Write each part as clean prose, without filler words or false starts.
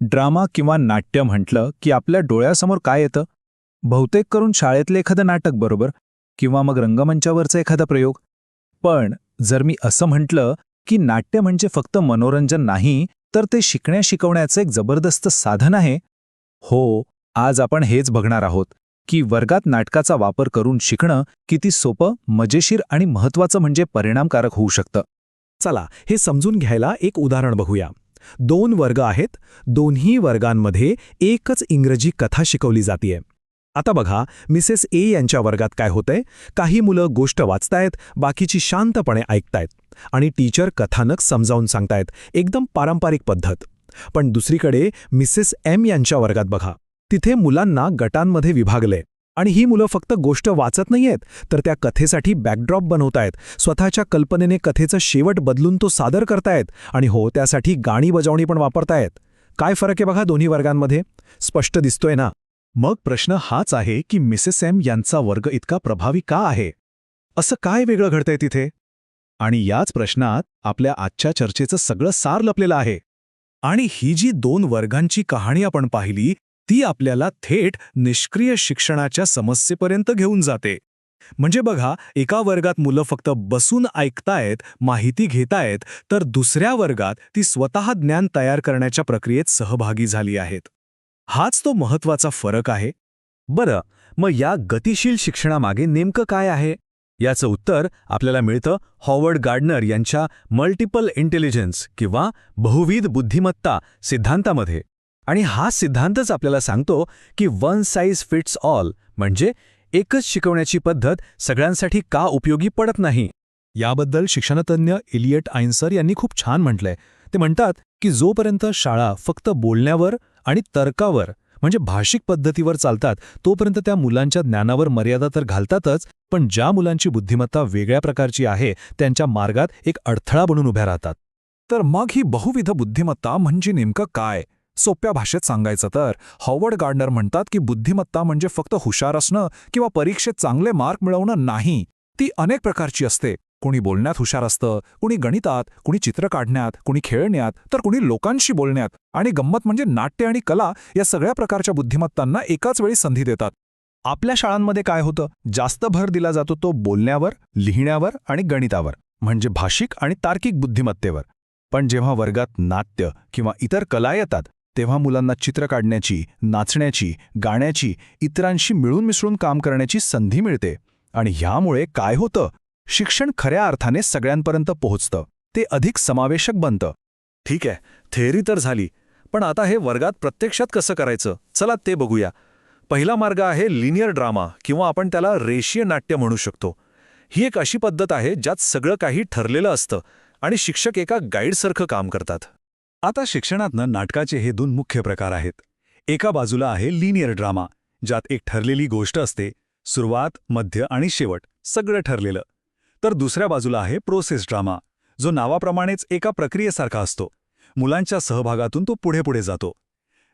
Drama किंवा नाट्य म्हटलं की आपल्या डोळ्यासमोर काय येतं? बहुतेक करून शाळेतलं एखादं नाटक बरोबर, किंवा मग रंगमंचावरचा एखादा प्रयोग. पण जर मी असं म्हटलं की नाट्य म्हणजे फक्त मनोरंजन नाही, तर ते शिकवण्याचं एक जबरदस्त साधन आहे. हो, आज आपण हेच बघणार आहोत की वर्गात नाटकाचा वापर करून शिकणं किती सोपं, मजेशीर आणि महत्त्वाचं म्हणजे परिणामकारक होऊ शकतं. चला हे समजून घ्यायला एक उदाहरण बघूया. 2 वर्ग आहेत. दोन्ही वर्गांमध्ये एकच इंग्रजी कथा शिकवली जातीये. आता बघा, मिसेस ए यांच्या वर्गात काय होतंय? काही मुलं गोष्ट वाचतायत, बाकीची शांतपणे ऐकतायत आणि टीचर कथानक समजावून सांगतायत, एकदम पारंपरिक पद्धत. पण दुसरीकडे मिसेस एम यांच्या वर्गात बघा, तिथे मुलांना गटांमध्ये विभागले आणि ही मुलं फक्त गोष्ट वाचत नाहीयेत, तर त्या कथेसाठी बॅकड्रॉप बनवतायत, स्वतःच्या कल्पनेने कथेचा शेवट बदलून तो सादर करतायत आणि हो, त्यासाठी गाणी बजावणी पण वापरतायत. काय फरक आहे बघा दोन्ही वर्गांमध्ये? स्पष्ट दिसतोय ना? मग प्रश्न हाच आहे की मिसेस एम यांचा वर्ग इतका प्रभावी का आहे? असं काय वेगळं घडतंय तिथे? आणि याच प्रश्नात आपल्या आजच्या चर्चेचं सगळं सार लपलेलं आहे. आणि ही जी 2 वर्गांची कहाणी आपण पाहिली, ती आपल्याला थेट निष्क्रिय शिक्षणाच्या समस्येपर्यंत घेऊन जाते. म्हणजे बघा, एका वर्गात मुलं फक्त बसून ऐकतायत, माहिती घेतायत, तर दुसऱ्या वर्गात ती स्वतः ज्ञान तयार करण्याच्या प्रक्रियेत सहभागी झाली आहेत. हाच तो महत्त्वाचा फरक आहे. बरं, मग या गतिशील शिक्षणामागे नेमकं काय आहे? याचं उत्तर आपल्याला मिळतं हॉवर्ड गार्डनर यांच्या मल्टिपल इंटेलिजन्स किंवा बहुविध बुद्धिमत्ता सिद्धांतामध्ये. आणि हा सिद्धांतच आपल्याला सांगतो की वन साइज फिट्स ऑल म्हणजे एकच शिकवण्याची पद्धत सगळ्यांसाठी का उपयोगी पडत नाही. याबद्दल शिक्षणतज्ञ एलियट आयन्सर यांनी खूप छान म्हटलंय. ते म्हणतात की जोपर्यंत शाळा फक्त बोलण्यावर आणि तर्कावर म्हणजे भाषिक पद्धतीवर चालतात, तोपर्यंत त्या मुलांच्या ज्ञानावर मर्यादा तर घालतातच, पण ज्या मुलांची बुद्धिमत्ता वेगळ्या प्रकारची आहे त्यांच्या मार्गात एक अडथळा बनून उभ्या राहतात. तर मग ही बहुविध बुद्धिमत्ता म्हणजे नेमकं काय? सोप्या भाषेत सांगायचं तर हॉवर्ड गार्डनर म्हणतात की बुद्धिमत्ता म्हणजे फक्त हुशार असणं किंवा परीक्षेत चांगले मार्क मिळवणं नाही. ती अनेक प्रकारची असते. कुणी बोलण्यात हुशार असतं, कुणी गणितात, कुणी चित्र काढण्यात, कुणी खेळण्यात, तर कुणी लोकांशी बोलण्यात. आणि गंमत म्हणजे नाट्य आणि कला या सगळ्या प्रकारच्या बुद्धिमत्तांना एकाच वेळी संधी देतात. आपल्या शाळांमध्ये काय होतं? जास्त भर दिला जातो तो बोलण्यावर, लिहिण्यावर आणि गणितावर, म्हणजे भाषिक आणि तार्किक बुद्धिमत्तेवर. पण जेव्हा वर्गात नाट्य किंवा इतर कला येतात, तेव्हा मुलांना चित्र काढण्याची, नाचण्याची, गाण्याची, इतरांशी मिळून मिसळून काम करण्याची संधी मिळते. आणि ह्यामुळे काय होतं? शिक्षण खऱ्या अर्थाने सगळ्यांपर्यंत पोहोचतं. ते अधिक समावेशक बनतं. ठीक आहे, थेअरी तर झाली, पण आता हे वर्गात प्रत्यक्षात कसं करायचं? चला ते बघूया. पहिला मार्ग आहे लिनियर ड्रामा किंवा आपण त्याला रेषीय नाट्य म्हणू शकतो. ही एक अशी पद्धत आहे ज्यात सगळं काही ठरलेलं असतं आणि शिक्षक एका गाईडसारखं काम करतात. आता शिक्षणातनं नाटकाचे हे 2 मुख्य प्रकार आहेत. एका बाजूला आहे लिनियर ड्रामा, ज्यात एक ठरलेली गोष्ट असते, सुरुवात, मध्य आणि शेवट सगळं ठरलेलं. तर दुसऱ्या बाजूला आहे प्रोसेस ड्रामा, जो नावाप्रमाणेच एका प्रक्रियेसारखा असतो. मुलांच्या सहभागातून तो पुढे पुढे जातो.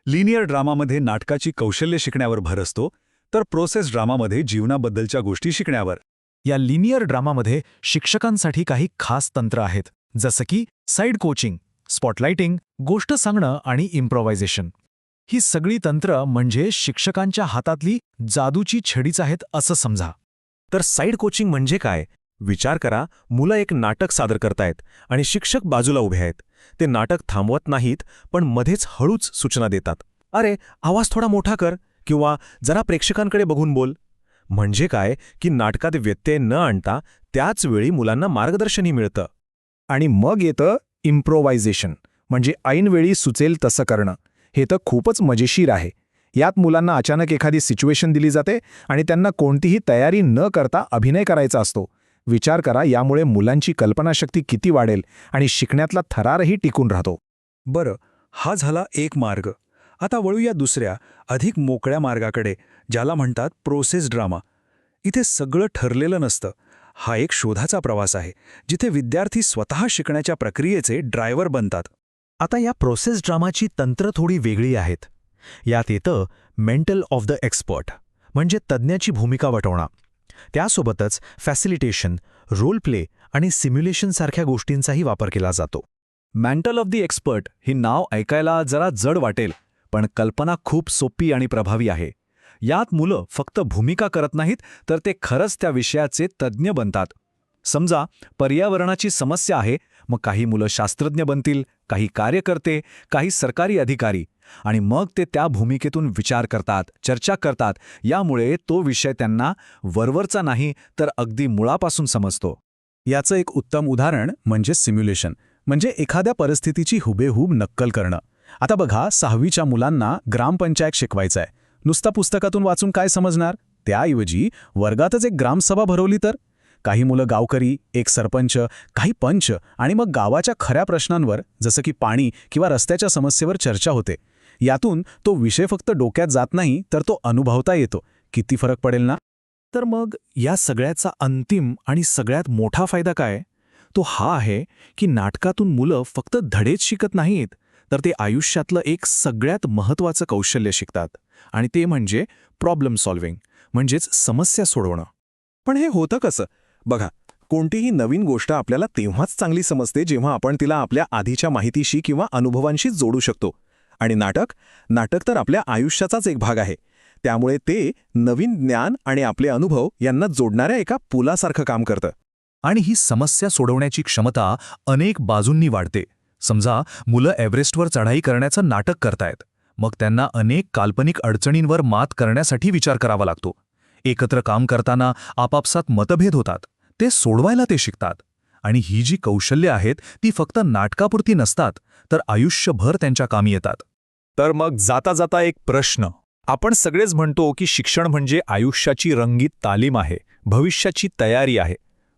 लिनियर ड्रामामध्ये नाटकाची कौशल्य शिकण्यावर भर असतो, तर प्रोसेस ड्रामामध्ये जीवनाबद्दलच्या गोष्टी शिकण्यावर. या लिनियर ड्रामामध्ये शिक्षकांसाठी काही खास तंत्र आहेत, जसं की साईड कोचिंग, स्पॉटलाइटिंग, गोष्ट सांगणं आणि इम्प्रोव्हायझेशन. ही सगळी तंत्र म्हणजे शिक्षकांच्या हातातली जादूची छडीच आहेत असं समजा. तर साईड कोचिंग म्हणजे काय? विचार करा, मुलं एक नाटक सादर करतायत आणि शिक्षक बाजूला उभे आहेत. ते नाटक थांबवत नाहीत, पण मध्येच हळूच सूचना देतात. अरे, आवाज थोडा मोठा कर किंवा जरा प्रेक्षकांकडे बघून बोल. म्हणजे काय की नाटकात व्यत्यय न आणता त्याच वेळी मुलांना मार्गदर्शनही मिळतं. आणि मग येतं इम्प्रोव्हायझेशन, म्हणजे ऐनवेळी सुचेल तसं करणं. हे तर खूपच मजेशीर आहे. यात मुलांना अचानक एखादी सिच्युएशन दिली जाते आणि त्यांना कोणतीही तयारी न करता अभिनय करायचा असतो. विचार करा, यामुळे मुलांची कल्पनाशक्ती किती वाढेल आणि शिकण्यातला थरारही टिकून राहतो. बरं, हा झाला एक मार्ग. आता वळूया दुसऱ्या, अधिक मोकळ्या मार्गाकडे, ज्याला म्हणतात प्रोसेस ड्रामा. इथे सगळं ठरलेलं नसतं. हा एक शोधाचा प्रवास आहे, जिथे विद्यार्थी स्वतः शिकण्याच्या प्रक्रियेचे ड्रायव्हर बनतात. आता या प्रोसेस ड्रामाची तंत्र थोडी वेगळी आहेत. यात येतं मेंटल ऑफ द एक्सपर्ट, म्हणजे तज्ज्ञाची भूमिका वटवणं. त्यासोबतच फॅसिलिटेशन, रोल प्ले आणि सिम्युलेशनसारख्या गोष्टींचाही वापर केला जातो. मेंटल ऑफ द एक्सपर्ट ही नाव ऐकायला जरा जड वाटेल, पण कल्पना खूप सोपी आणि प्रभावी आहे. यात मुलं फक्त भूमिका करत नाहीत, तर ते खरंच त्या विषयाचे तज्ज्ञ बनतात. समजा पर्यावरणाची समस्या आहे, मग काही मुलं शास्त्रज्ञ बनतील, काही कार्यकर्ते, काही सरकारी अधिकारी, आणि मग ते त्या भूमिकेतून विचार करतात, चर्चा करतात. यामुळे तो विषय त्यांना वरवरचा नाही, तर अगदी मुळापासून समजतो. याचं एक उत्तम उदाहरण म्हणजे सिम्युलेशन, म्हणजे एखाद्या परिस्थितीची हुबेहूब नक्कल करणं. आता बघा, 6वीच्या मुलांना ग्रामपंचायत शिकवायचं आहे. नुसता पुस्तकातून वाचून काय समजणार? त्याऐवजी वर्गातच एक ग्रामसभा भरवली तर? काही मुलं गावकरी, एक सरपंच, काही पंच, आणि मग गावाच्या खऱ्या प्रश्नांवर, जसं की पाणी किंवा रस्त्याच्या समस्येवर चर्चा होते. यातून तो विषय फक्त डोक्यात जात नाही, तर तो अनुभवता येतो. किती फरक पडेल ना? तर मग या सगळ्याचा अंतिम आणि सगळ्यात मोठा फायदा काय? तो हा आहे की नाटकातून मुलं फक्त धडेच शिकत नाहीत, तर ते आयुष्यातलं एक सगळ्यात महत्त्वाचं कौशल्य शिकतात, आणि ते म्हणजे प्रॉब्लेम सॉल्व्हिंग, म्हणजेच समस्या सोडवणं. पण हे होतं कसं? बघा, कोणतीही नवीन गोष्ट आपल्याला तेव्हाच चांगली समजते जेव्हा आपण तिला आपल्या आधीच्या माहितीशी किंवा अनुभवांशी जोडू शकतो. आणि नाटक तर आपल्या आयुष्याचाच एक भाग आहे. त्यामुळे ते नवीन ज्ञान आणि आपले अनुभव यांना जोडणाऱ्या एका पुलासारखं काम करतं. आणि ही समस्या सोडवण्याची क्षमता अनेक बाजूंनी वाढते. समजा मुलं एव्हरेस्टवर चढाई करण्याचं नाटक करतायत, मग त्यांना अनेक काल्पनिक अडचणींवर मात करण्यासाठी विचार करावा लागतो. एकत्र काम करताना आपापसात मतभेद होतात, ते सोडवायला ते शिकतात. आणि ही जी कौशल्य आहेत ती फक्त नाटकापुरती नसतात, तर आयुष्यभर त्यांच्या कामी येतात. तर मग जाता जाता एक प्रश्न. आपण सगळेच म्हणतो की शिक्षण म्हणजे आयुष्याची रंगीत तालीम आहे, भविष्याची तयारी आहे.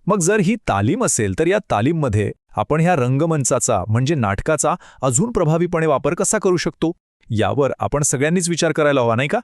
मग जर ही तालीम असेल, तर या तालीममध्ये आपण ह्या रंगमंचाचा म्हणजे नाटकाचा अजून प्रभावीपणे वापर कसा करू शकतो, यावर आपण सगळ्यांनीच विचार करायला हवा, नाही का?